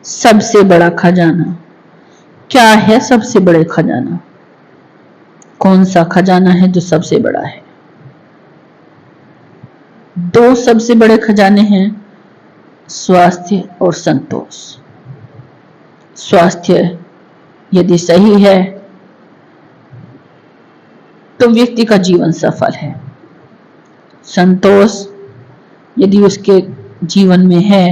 सबसे बड़ा खजाना क्या है? सबसे बड़े खजाना कौन सा खजाना है जो सबसे बड़ा है? दो सबसे बड़े खजाने हैं, स्वास्थ्य और संतोष। स्वास्थ्य यदि सही है तो व्यक्ति का जीवन सफल है। संतोष यदि उसके जीवन में है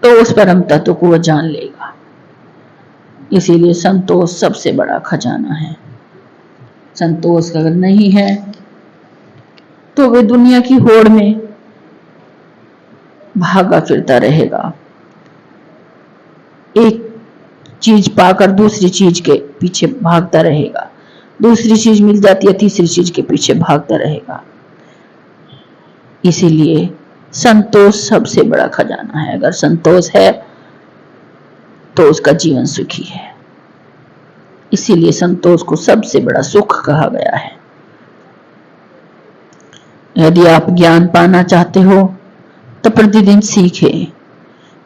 तो उस परम तत्व को वह जान लेगा। इसीलिए संतोष सबसे बड़ा खजाना है। संतोष अगर नहीं है तो वह दुनिया की होड़ में भागा फिरता रहेगा। एक चीज पाकर दूसरी चीज के पीछे भागता रहेगा, दूसरी चीज मिल जाती है तीसरी चीज के पीछे भागता रहेगा। इसीलिए संतोष सबसे बड़ा खजाना है। अगर संतोष है तो उसका जीवन सुखी है। इसीलिए संतोष को सबसे बड़ा सुख कहा गया है। यदि आप ज्ञान पाना चाहते हो तो प्रतिदिन सीखें,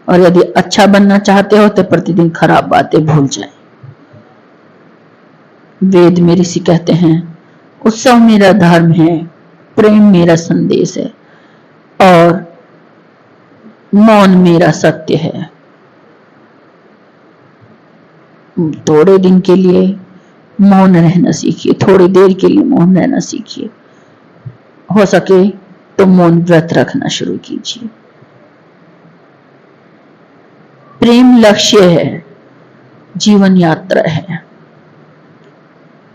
और यदि अच्छा बनना चाहते हो तो प्रतिदिन खराब बातें भूल जाएं। वेद में ऋषि कहते हैं, उत्सव मेरा धर्म है, प्रेम मेरा संदेश है और मौन मेरा सत्य है। थोड़े दिन के लिए मौन रहना सीखिए, थोड़ी देर के लिए मौन रहना सीखिए। हो सके तो मौन व्रत रखना शुरू कीजिए। प्रेम लक्ष्य है, जीवन यात्रा है।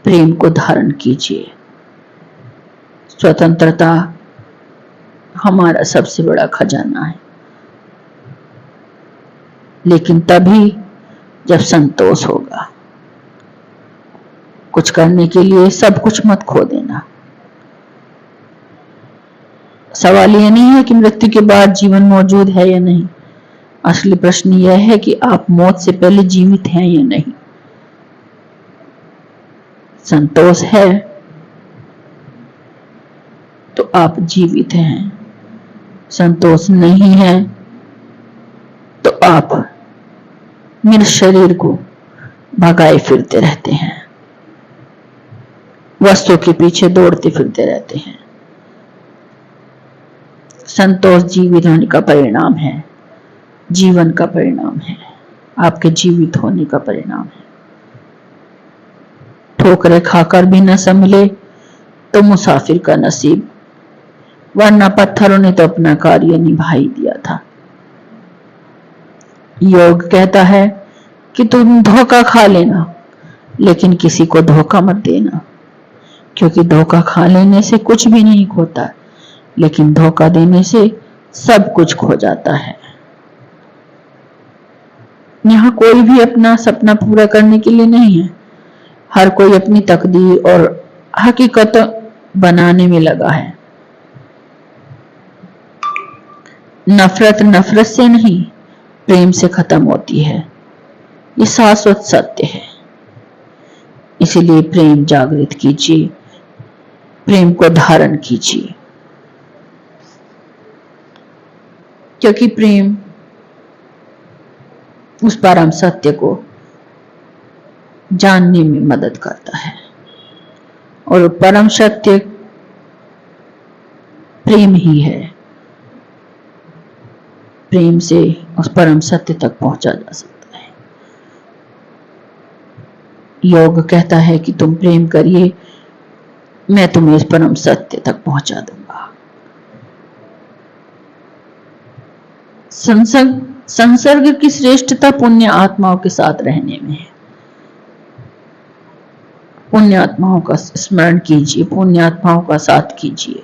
प्रेम को धारण कीजिए। स्वतंत्रता हमारा सबसे बड़ा खजाना है, लेकिन तभी जब संतोष होगा। कुछ करने के लिए सब कुछ मत खो देना। सवाल यह नहीं है कि मृत्यु के बाद जीवन मौजूद है या नहीं। असली प्रश्न यह है कि आप मौत से पहले जीवित हैं या नहीं। संतोष है तो आप जीवित हैं, संतोष नहीं है तो आप मेरे शरीर को भगाए फिरते रहते हैं, वस्तु के पीछे दौड़ते फिरते रहते हैं। संतोष जीवित होने का परिणाम है, जीवन का परिणाम है, आपके जीवित होने का परिणाम है। ठोकरें खाकर भी न संभले तो मुसाफिर का नसीब, वरना पत्थरों ने तो अपना कार्य निभा ही दिया था। योग कहता है कि तुम धोखा खा लेना, लेकिन किसी को धोखा मत देना, क्योंकि धोखा खा लेने से कुछ भी नहीं खोता, लेकिन धोखा देने से सब कुछ खो जाता है। यहाँ कोई भी अपना सपना पूरा करने के लिए नहीं है, हर कोई अपनी तकदीर और हकीकत बनाने में लगा है। नफरत नफरत से नहीं, प्रेम से खत्म होती है, ये शाश्वत सत्य है। इसीलिए प्रेम जागृत कीजिए, प्रेम को धारण कीजिए, क्योंकि प्रेम उस परम सत्य को जानने में मदद करता है, और परम सत्य प्रेम ही है। प्रेम से उस परम सत्य तक पहुंचा जा सकता है। योग कहता है कि तुम प्रेम करिए, मैं तुम्हें इस परम सत्य तक पहुंचा दूंगा। संसर्ग की श्रेष्ठता पुण्य आत्माओं के साथ रहने में है। पुण्य आत्माओं का स्मरण कीजिए, पुण्य आत्माओं का साथ कीजिए।